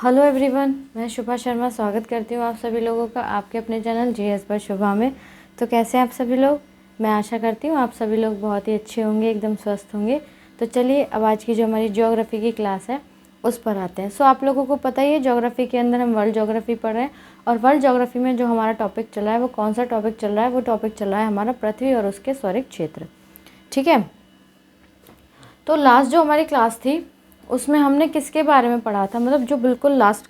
Hello everyone, मैं शुभा शर्मा स्वागत करती हूँ आप सभी लोगों का आपके अपने चैनल जीएस पर शुभा में। तो कैसे हैं आप सभी लोग? मैं आशा करती हूँ आप सभी लोग बहुत ही अच्छे होंगे, एकदम स्वस्थ होंगे। तो चलिए अब आज की जो हमारी ज्योग्राफी की क्लास है उस पर आते हैं। आप लोगों को पता ही है ज्योग्राफी के अंदर हम वर्ल्ड ज्योग्राफी पढ़ रहे हैं और वर्ल्ड ज्योग्राफी में जो हमारा टॉपिक चल रहा है वो कौन सा टॉपिक चल रहा है? वो टॉपिक चल रहा है हमारा पृथ्वी और उसके सौरिक क्षेत्र। ठीक है, तो लास्ट जो हमारी क्लास थी उसमें हमने किसके बारे में पढ़ा था? मतलब जो बिल्कुल लास्ट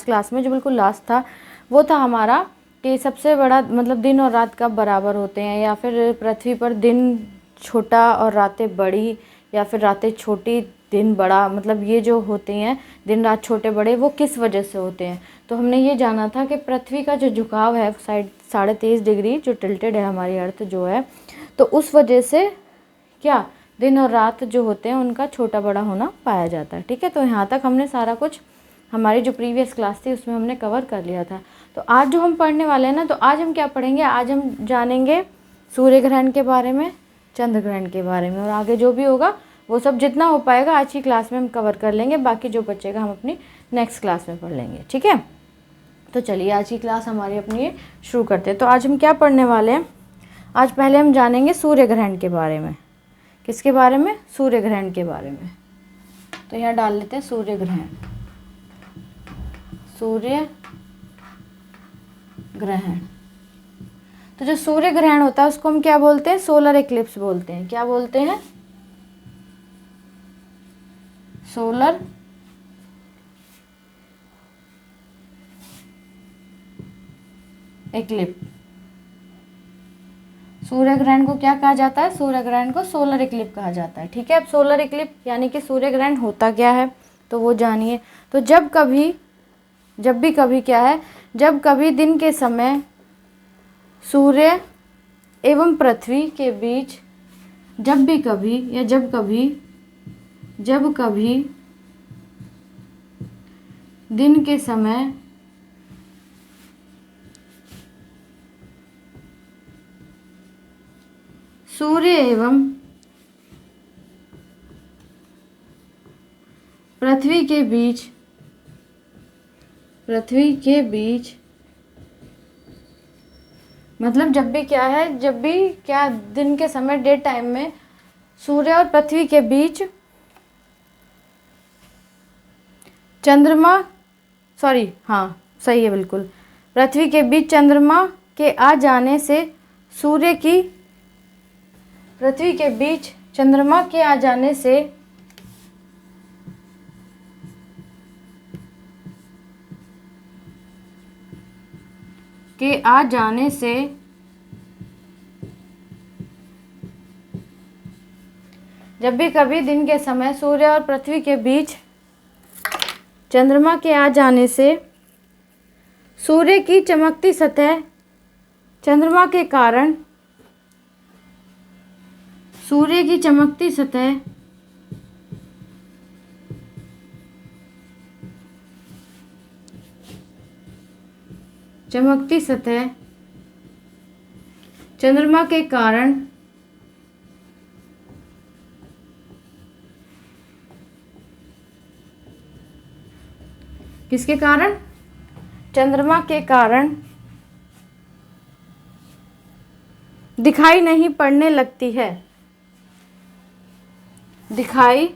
क्लास में जो बिल्कुल लास्ट था वो था हमारा कि सबसे बड़ा मतलब दिन और रात कब बराबर होते हैं, या फिर पृथ्वी पर दिन छोटा और रातें बड़ी, या फिर रातें छोटी दिन बड़ा, मतलब ये जो होते हैं दिन रात छोटे बड़े वो किस वजह से होते हैं। तो हमने ये जाना था कि पृथ्वी का जो झुकाव है साइड 23.5 डिग्री जो टिल्टेड है हमारी अर्थ जो है, तो उस वजह से क्या दिन और रात जो होते हैं उनका छोटा बड़ा होना पाया जाता है। ठीक है, तो यहाँ तक हमने सारा कुछ हमारी जो प्रीवियस क्लास थी उसमें हमने कवर कर लिया था। तो आज जो हम पढ़ने वाले हैं ना, तो आज हम क्या पढ़ेंगे? आज हम जानेंगे सूर्य ग्रहण के बारे में, चंद्र ग्रहण के बारे में, और आगे जो भी होगा वो सब जितना हो पाएगा आज की क्लास में हम कवर कर लेंगे। बाकी जो बचेगा हम अपनी नेक्स्ट क्लास में पढ़ लेंगे। ठीक है, तो चलिए आज की क्लास हमारी अपनी शुरू करते हैं। तो आज हम क्या पढ़ने वाले हैं? आज पहले हम जानेंगे सूर्य ग्रहण के बारे में। किसके बारे में? सूर्य ग्रहण के बारे में। तो यहाँ डाल लेते हैं सूर्य ग्रहण। सूर्य ग्रहण, तो जो सूर्य ग्रहण होता है उसको हम क्या बोलते हैं? सोलर इक्लिप्स बोलते हैं। क्या बोलते हैं? Solar Eclipse. सूर्य ग्रहण को क्या कहा जाता है? सूर्य ग्रहण को सोलर इक्लिप्स कहा जाता है। ठीक है, अब सोलर इक्लिप्स यानी कि सूर्य ग्रहण होता क्या है तो वो जानिए। तो जब भी कभी क्या है, जब कभी दिन के समय सूर्य एवं पृथ्वी के बीच जब कभी दिन के समय सूर्य एवं पृथ्वी के बीच मतलब जब भी क्या दिन के समय डे टाइम में सूर्य और पृथ्वी के बीच चंद्रमा सही है बिल्कुल। पृथ्वी के बीच चंद्रमा के आ जाने से पृथ्वी के बीच चंद्रमा के आ जाने से जब भी कभी दिन के समय सूर्य और पृथ्वी के बीच चंद्रमा के आ जाने से सूर्य की चमकती सतह चंद्रमा के कारण सूर्य की चमकती सतह चंद्रमा के कारण किसके कारण? चंद्रमा के कारण दिखाई नहीं पड़ने लगती है। दिखाई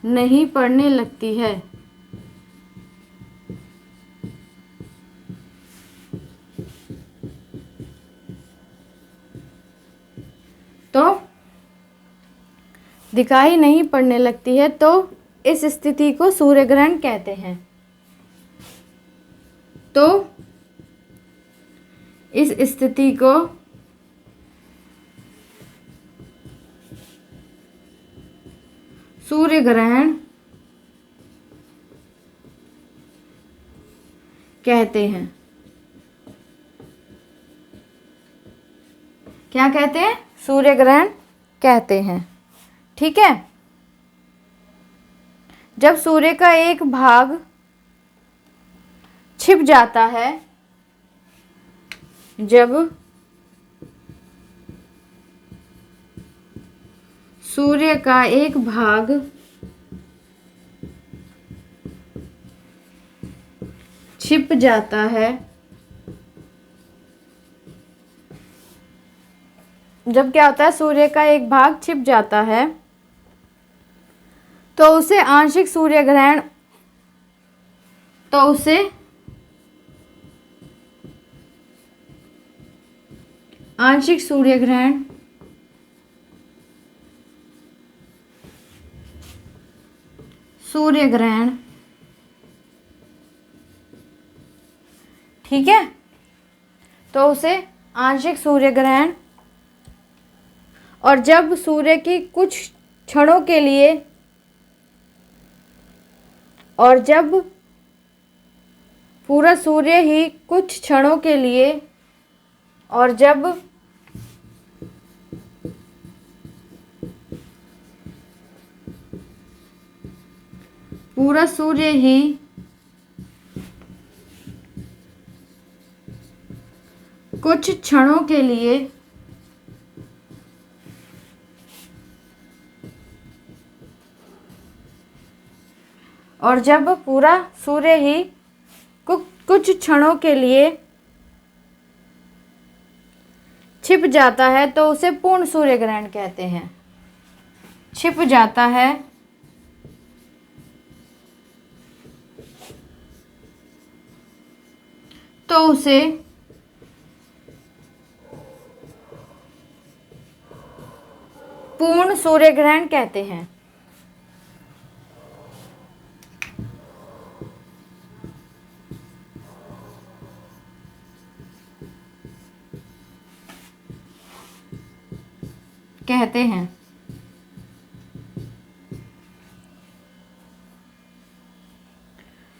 नहीं पड़ने लगती है। तो दिखाई नहीं पड़ने लगती है, तो इस स्थिति को सूर्य ग्रहण कहते हैं। तो इस स्थिति को सूर्य ग्रहण कहते हैं। क्या कहते हैं? सूर्य ग्रहण कहते हैं। ठीक है, जब सूर्य का एक भाग छिप जाता है, जब सूर्य का एक भाग छिप जाता है, जब क्या होता है, सूर्य का एक भाग छिप जाता है तो उसे आंशिक सूर्य ग्रहण, तो उसे आंशिक सूर्य ग्रहण सूर्य ग्रहण, ठीक है, तो उसे आंशिक सूर्य ग्रहण, और जब सूर्य की कुछ क्षणों के लिए, और जब पूरा सूर्य ही कुछ क्षणों के लिए, और जब पूरा सूर्य ही कुछ क्षणों के लिए, और जब पूरा सूर्य ही कुछ क्षणों के लिए छिप जाता है तो उसे पूर्ण सूर्य ग्रहण कहते हैं। छिप जाता है तो उसे पूर्ण सूर्य ग्रहण कहते हैं।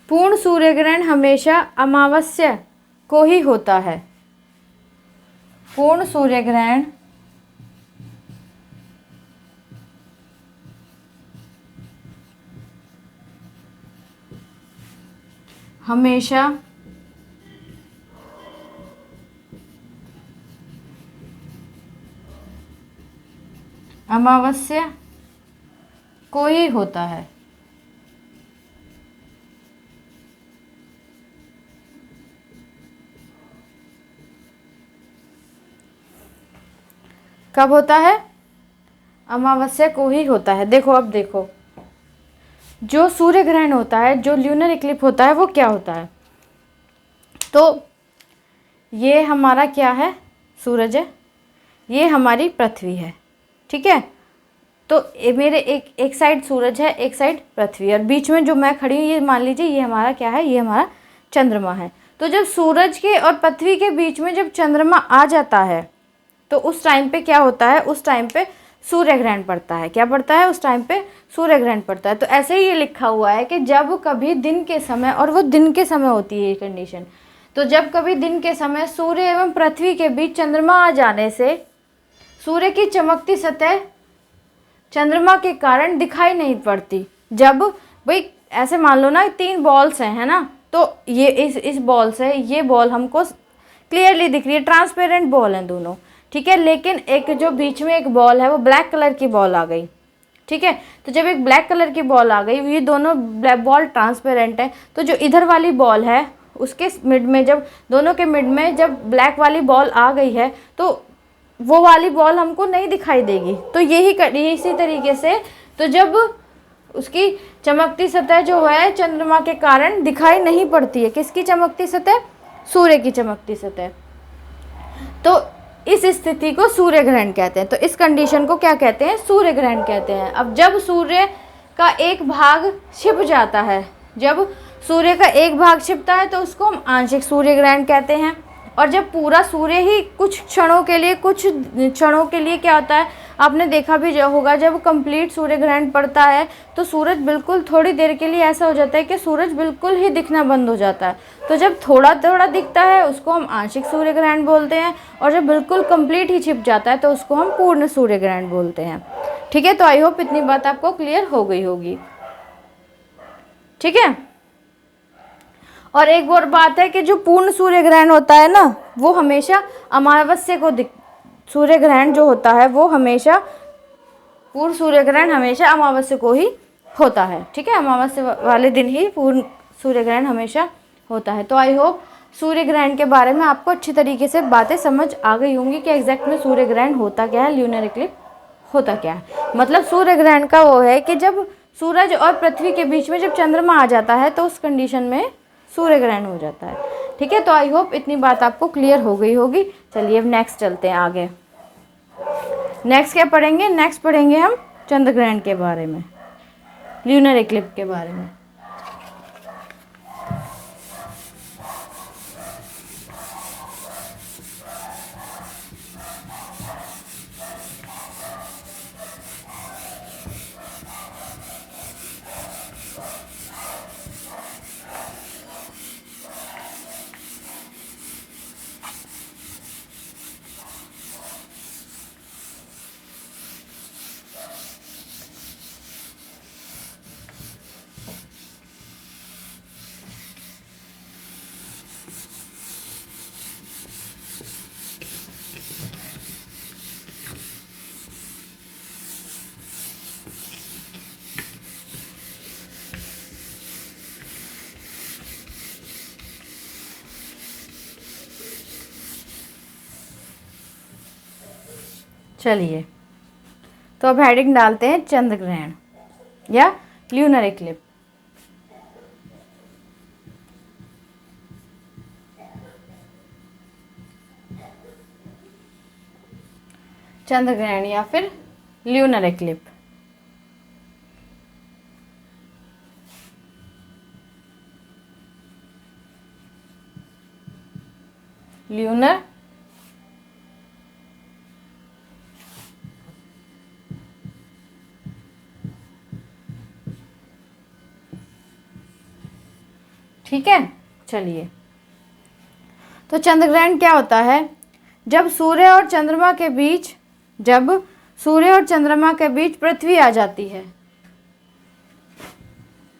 पूर्ण सूर्य ग्रहण हमेशा अमावस्या को ही होता है। पूर्ण सूर्य ग्रहण हमेशा अमावस्या को ही होता है। कब होता है? अमावस्या को ही होता है। देखो, अब देखो, जो सूर्य ग्रहण होता है, जो ल्यूनर इक्लिप्स होता है, वो क्या होता है? तो ये हमारा क्या है? सूरज है, ये हमारी पृथ्वी है, ठीक है। तो मेरे एक साइड सूरज है, एक साइड पृथ्वी, और बीच में जो मैं खड़ी हूँ, ये मान लीजिए ये हमारा क्या है? ये हमारा चंद्रमा है। तो जब सूरज के और पृथ्वी के बीच में जब चंद्रमा आ जाता है तो उस टाइम पे क्या होता है? उस टाइम पे सूर्य ग्रहण पड़ता है। क्या पड़ता है? उस टाइम पे सूर्य ग्रहण पड़ता है। तो ऐसे ही ये लिखा हुआ है कि जब कभी दिन के समय, और वो दिन के समय होती है ये कंडीशन, तो जब कभी दिन के समय सूर्य एवं पृथ्वी के बीच चंद्रमा आ जाने से सूर्य की चमकती सतह चंद्रमा के कारण दिखाई नहीं पड़ती। जब भाई ऐसे मान लो ना, 3 बॉल्स हैं, है ना, तो ये इस बॉल से ये बॉल हमको क्लियरली दिख रही है, ट्रांसपेरेंट बॉल हैं दोनों, ठीक है। लेकिन एक जो बीच में एक बॉल है, वो ब्लैक कलर की बॉल आ गई, ठीक है। तो जब एक ब्लैक कलर की बॉल आ गई, ये दोनों बॉल ट्रांसपेरेंट है, तो जो इधर वाली बॉल है उसके मिड में, जब दोनों के मिड में जब ब्लैक वाली बॉल आ गई है, तो वो वाली बॉल हमको नहीं दिखाई देगी। तो यही इसी तरीके से, तो जब उसकी चमकती सतह जो है चंद्रमा के कारण दिखाई नहीं पड़ती है। किसकी चमकती सतह? सूर्य की चमकती सतह। तो इस स्थिति को सूर्य ग्रहण कहते हैं। तो इस कंडीशन को क्या कहते हैं? सूर्य ग्रहण कहते हैं। अब जब सूर्य का एक भाग छिप जाता है, जब सूर्य का एक भाग छिपता है तो उसको हम आंशिक सूर्य ग्रहण कहते हैं। और जब पूरा सूर्य ही कुछ क्षणों के लिए क्या होता है, आपने देखा भी होगा, जब कंप्लीट सूर्य ग्रहण पड़ता है तो सूरज बिल्कुल थोड़ी देर के लिए ऐसा हो जाता है कि सूरज बिल्कुल ही दिखना बंद हो जाता है। तो जब थोड़ा थोड़ा दिखता है उसको हम आंशिक सूर्य ग्रहण बोलते हैं, और जब बिल्कुल कंप्लीट ही छिप जाता है तो उसको हम पूर्ण सूर्य ग्रहण बोलते हैं, ठीक है। तो आई होप इतनी बात आपको क्लियर हो गई होगी, ठीक है। और एक और बात है कि जो पूर्ण सूर्य ग्रहण होता है ना, वो हमेशा अमावस्या को सूर्य ग्रहण जो होता है वो हमेशा पूर्ण सूर्य ग्रहण हमेशा अमावस्या को ही होता है। ठीक है, अमावस्या वाले दिन ही पूर्ण सूर्य ग्रहण हमेशा होता है। तो आई होप सूर्य ग्रहण के बारे में आपको अच्छी तरीके से बातें समझ आ गई होंगी कि एग्जैक्ट में सूर्य ग्रहण होता क्या है, ल्यूनर इक्लिप्स होता क्या है। मतलब सूर्य ग्रहण का वो है कि जब सूरज और पृथ्वी के बीच में जब चंद्रमा आ जाता है तो उस कंडीशन में सूर्य ग्रहण हो जाता है। ठीक है, तो आई होप इतनी बात आपको क्लियर हो गई होगी। चलिए अब नेक्स्ट चलते हैं आगे। नेक्स्ट क्या पढ़ेंगे? नेक्स्ट पढ़ेंगे हम चंद्र ग्रहण के बारे में, ल्यूनर इक्लिप्स के बारे में। चलिए तो अब हेडिंग डालते हैं चंद्र ग्रहण या ल्यूनर इक्लिप्स। चंद्र ग्रहण या फिर ल्यूनर इक्लिप्स। ल्यूनर ठीक है। चलिए तो चंद्र ग्रहण क्या होता है? जब सूर्य और चंद्रमा के बीच पृथ्वी आ जाती है,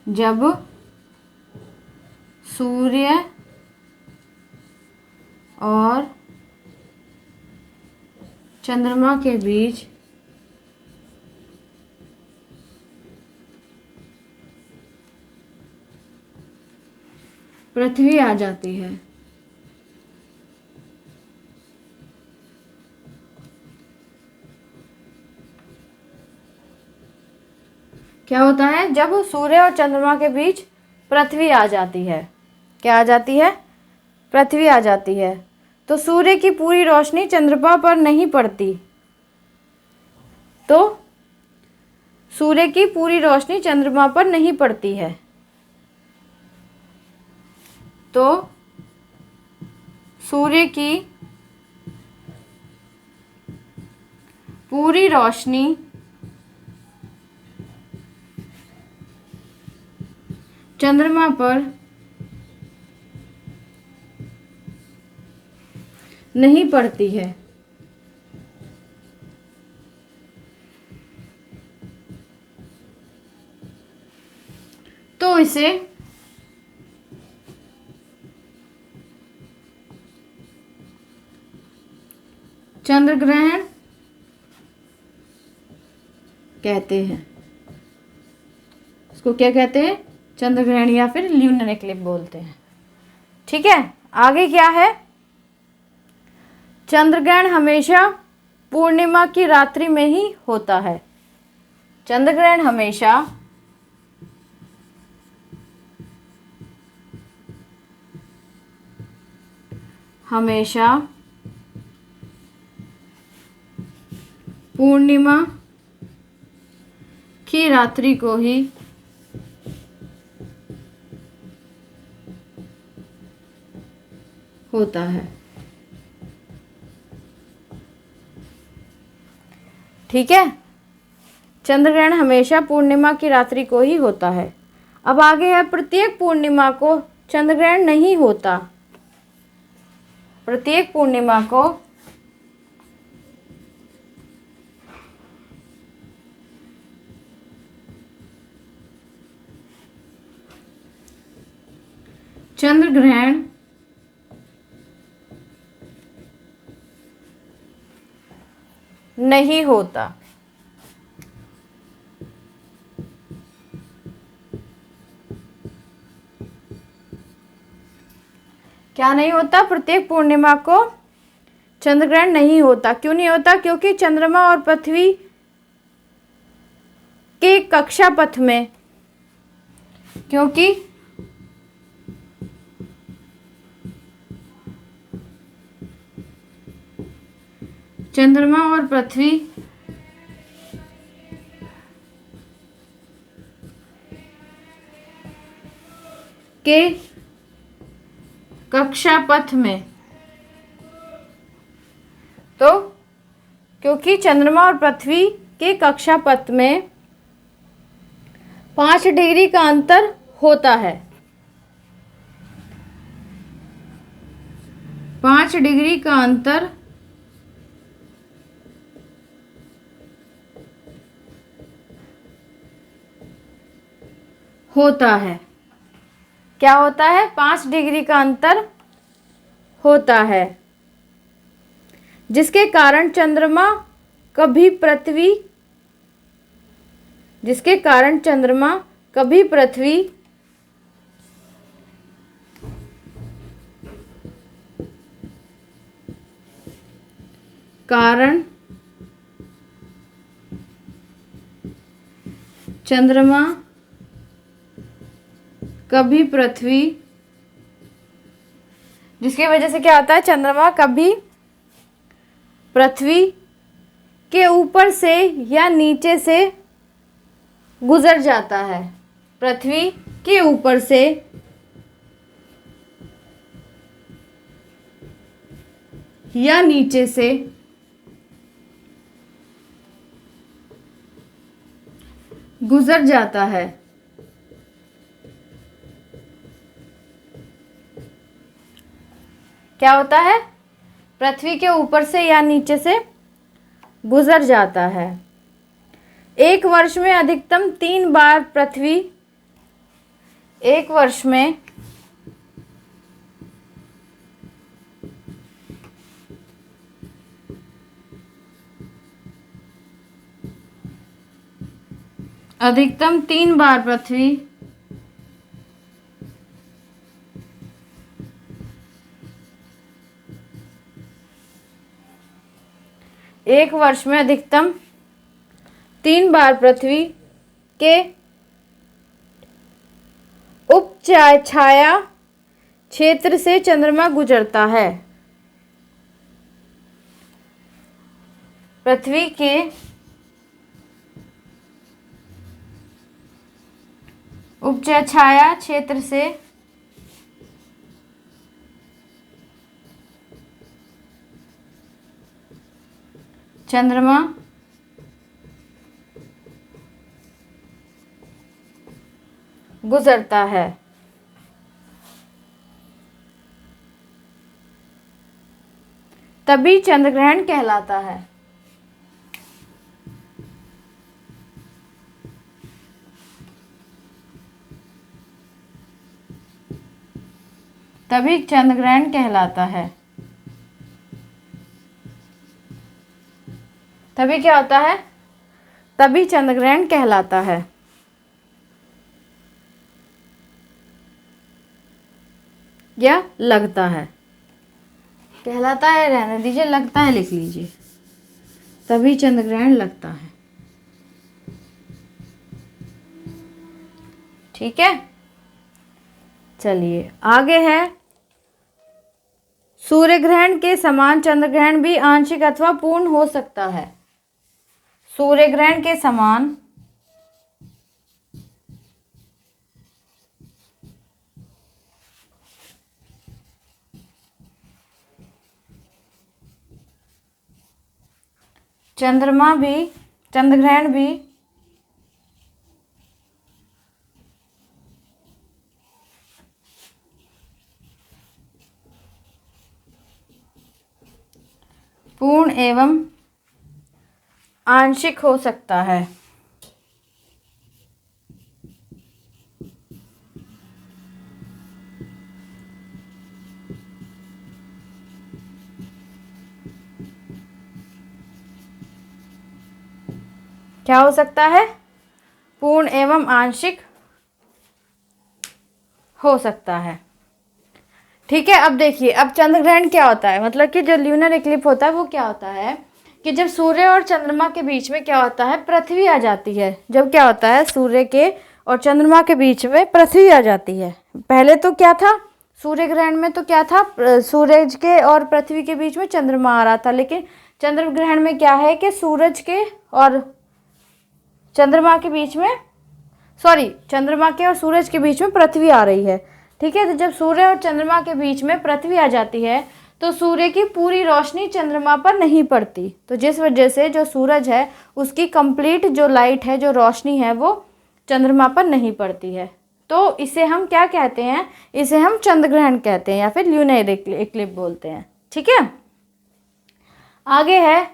जब सूर्य और चंद्रमा के बीच पृथ्वी आ जाती है, क्या होता है? जब सूर्य और चंद्रमा के बीच पृथ्वी आ जाती है, क्या आ जाती है? पृथ्वी आ जाती है, तो सूर्य की पूरी रोशनी चंद्रमा पर नहीं पड़ती। तो सूर्य की पूरी रोशनी चंद्रमा पर नहीं पड़ती है, तो सूर्य की पूरी रोशनी चंद्रमा पर नहीं पड़ती है। तो इसे चंद्र ग्रहण कहते हैं। इसको क्या कहते हैं? चंद्र ग्रहण या फिर ल्यूनर इक्लिप्स बोलते हैं। ठीक है, आगे क्या है? चंद्र ग्रहण हमेशा पूर्णिमा की रात्रि में ही होता है। चंद्र ग्रहण हमेशा पूर्णिमा की रात्रि को ही होता है। ठीक है, चंद्र ग्रहण हमेशा पूर्णिमा की रात्रि को ही होता है। अब आगे है प्रत्येक पूर्णिमा को चंद्र ग्रहण नहीं होता। प्रत्येक पूर्णिमा को चंद्र ग्रहण नहीं होता। क्या नहीं होता? प्रत्येक पूर्णिमा को चंद्र ग्रहण नहीं होता। क्यों नहीं होता? क्योंकि चंद्रमा और पृथ्वी के कक्षापथ में, क्योंकि चंद्रमा और पृथ्वी के कक्षापथ में, तो क्योंकि चंद्रमा और पृथ्वी के कक्षापथ में 5 डिग्री का अंतर होता है। 5 डिग्री का अंतर होता है। क्या होता है? 5 डिग्री का अंतर होता है, जिसके कारण चंद्रमा कभी पृथ्वी कारण चंद्रमा कभी पृथ्वी, जिसकी वजह से क्या होता है? चंद्रमा कभी पृथ्वी के ऊपर से या नीचे से गुजर जाता है। पृथ्वी के ऊपर से या नीचे से गुजर जाता है। क्या होता है? पृथ्वी के ऊपर से या नीचे से गुजर जाता है। एक वर्ष में अधिकतम 3 बार पृथ्वी, एक वर्ष में अधिकतम 3 बार पृथ्वी एक वर्ष में अधिकतम 3 बार पृथ्वी के उपछाया क्षेत्र से चंद्रमा गुजरता है। पृथ्वी के उपछाया क्षेत्र से चंद्रमा गुजरता है। तभी चंद्र ग्रहण कहलाता है। तभी चंद्र ग्रहण कहलाता है। तभी क्या होता है? तभी चंद्र ग्रहण कहलाता है। या लगता है। कहलाता है रहने दीजिए, लगता है लिख लीजिए। तभी चंद्र ग्रहण लगता है। ठीक है, चलिए आगे है। सूर्य ग्रहण के समान चंद्र ग्रहण भी आंशिक अथवा पूर्ण हो सकता है। सूर्य ग्रहण के समान चंद्र ग्रहण भी पूर्ण एवं आंशिक हो सकता है। क्या हो सकता है? पूर्ण एवं आंशिक हो सकता है। ठीक है, अब देखिए, अब चंद्र ग्रहण क्या होता है, मतलब कि जो ल्यूनर इक्लिप्स होता है वो क्या होता है कि जब सूर्य और चंद्रमा के बीच में क्या होता है, पृथ्वी आ जाती है। जब क्या होता है, सूर्य के और चंद्रमा के बीच में पृथ्वी आ जाती है। पहले तो क्या था, सूर्य ग्रहण में तो क्या था, सूरज के और पृथ्वी के बीच में चंद्रमा आ रहा था, लेकिन चंद्र ग्रहण में क्या है कि सूरज के और चंद्रमा के बीच में, चंद्रमा के और सूरज के बीच में पृथ्वी आ रही है। ठीक है, तो जब सूर्य और चंद्रमा के बीच में पृथ्वी आ जाती है तो सूर्य की पूरी रोशनी चंद्रमा पर नहीं पड़ती, तो जिस वजह से जो सूरज है उसकी कंप्लीट जो लाइट है, जो रोशनी है, वो चंद्रमा पर नहीं पड़ती है। तो इसे हम क्या कहते हैं, इसे हम चंद्र ग्रहण कहते हैं या फिर ल्यूनर इक्लिप्स बोलते हैं। ठीक है, आगे है,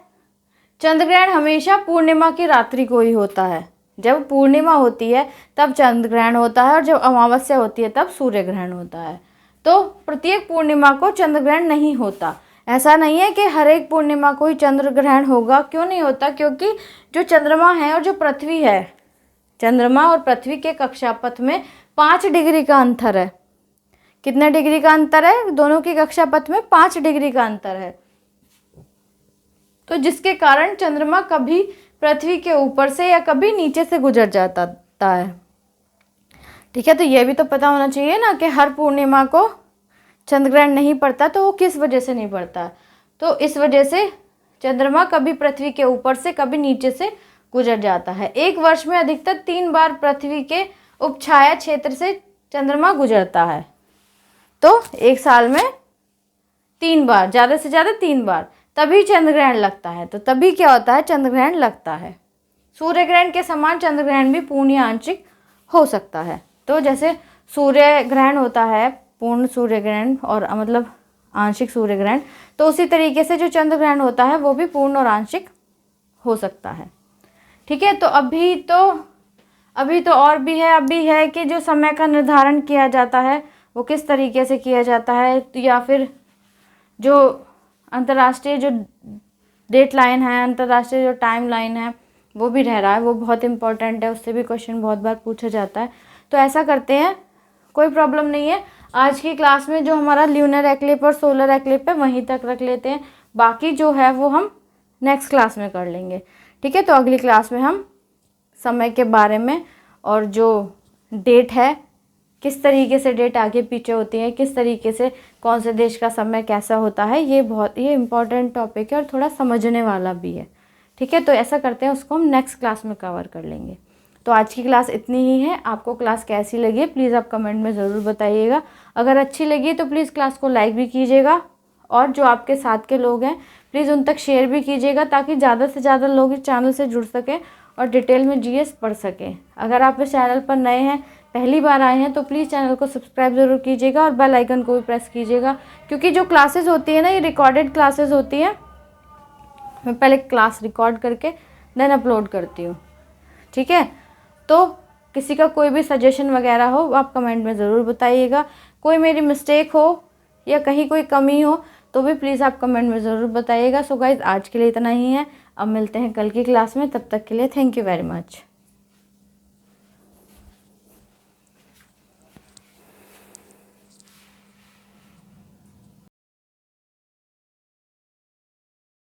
चंद्र ग्रहण हमेशा पूर्णिमा की रात्रि को ही होता है। जब पूर्णिमा होती है तब चंद्र ग्रहण होता है और जब अमावस्या होती है तब सूर्य ग्रहण होता है। तो प्रत्येक पूर्णिमा को चंद्र ग्रहण नहीं होता। ऐसा नहीं है कि हर एक पूर्णिमा को ही चंद्र ग्रहण होगा। क्यों नहीं होता, क्योंकि जो चंद्रमा है और जो पृथ्वी है, चंद्रमा और पृथ्वी के कक्षापथ में 5 डिग्री का अंतर है। कितने डिग्री का अंतर है, दोनों की कक्षापथ में 5 डिग्री का अंतर है। तो जिसके कारण चंद्रमा कभी पृथ्वी के ऊपर से या कभी नीचे से गुजर जाता है। ठीक है, तो ये भी तो पता होना चाहिए ना कि हर पूर्णिमा को चंद्र ग्रहण नहीं पड़ता, तो वो किस वजह से नहीं पड़ता। तो इस वजह से चंद्रमा कभी पृथ्वी के ऊपर से कभी नीचे से गुजर जाता है। एक वर्ष में अधिकतर 3 बार पृथ्वी के उपछाया क्षेत्र से चंद्रमा गुजरता है। तो एक साल में 3 बार, ज़्यादा से ज़्यादा 3 बार, तभी चंद्र ग्रहण लगता है। तो तभी क्या होता है, चंद्र ग्रहण लगता है। सूर्य ग्रहण के समान चंद्र ग्रहण भी पूर्ण या आंशिक हो सकता है। तो जैसे सूर्य ग्रहण होता है, पूर्ण सूर्य ग्रहण और मतलब आंशिक सूर्य ग्रहण, तो उसी तरीके से जो चंद्र ग्रहण होता है वो भी पूर्ण और आंशिक हो सकता है। ठीक है, तो अभी तो और भी है, अभी है कि जो समय का निर्धारण किया जाता है वो किस तरीके से किया जाता है, या फिर जो अंतर्राष्ट्रीय जो डेट लाइन है, अंतर्राष्ट्रीय जो टाइम लाइन है वो भी रह रहा है, वो बहुत इंपॉर्टेंट है, उससे भी क्वेश्चन बहुत बार पूछा जाता है। तो ऐसा करते हैं, कोई प्रॉब्लम नहीं है, आज की क्लास में जो हमारा ल्यूनर एक्लिप्स और सोलर एक्लिप्स है वहीं तक रख लेते हैं, बाकी जो है वो हम नेक्स्ट क्लास में कर लेंगे। ठीक है, तो अगली क्लास में हम समय के बारे में और जो डेट है, किस तरीके से डेट आगे पीछे होती है, किस तरीके से कौन से देश का समय कैसा होता है, ये इम्पॉर्टेंट टॉपिक है और थोड़ा समझने वाला भी है। ठीक है, तो ऐसा करते हैं, उसको हम नेक्स्ट क्लास में कवर कर लेंगे। तो आज की क्लास इतनी ही है। आपको क्लास कैसी लगी प्लीज़ आप कमेंट में ज़रूर बताइएगा। अगर अच्छी लगी तो प्लीज़ क्लास को लाइक भी कीजिएगा, और जो आपके साथ के लोग हैं प्लीज़ उन तक शेयर भी कीजिएगा, ताकि ज़्यादा से ज़्यादा लोग इस चैनल से जुड़ सकें और डिटेल में जीएस पढ़ सकें। अगर आप इस चैनल पर नए हैं, पहली बार आए हैं, तो प्लीज़ चैनल को सब्सक्राइब ज़रूर कीजिएगा और बेल आइकन को भी प्रेस कीजिएगा, क्योंकि जो क्लासेस होती है ना, ये रिकॉर्डेड क्लासेस होती हैं। मैं पहले क्लास रिकॉर्ड करके देन अपलोड करती हूँ। ठीक है, तो किसी का कोई भी सजेशन वगैरह हो आप कमेंट में ज़रूर बताइएगा। कोई मेरी मिस्टेक हो या कहीं कोई कमी हो तो भी प्लीज़ आप कमेंट में ज़रूर बताइएगा। सो गाइज़, आज के लिए इतना ही है। अब मिलते हैं कल की क्लास में, तब तक के लिए थैंक यू वेरी मच।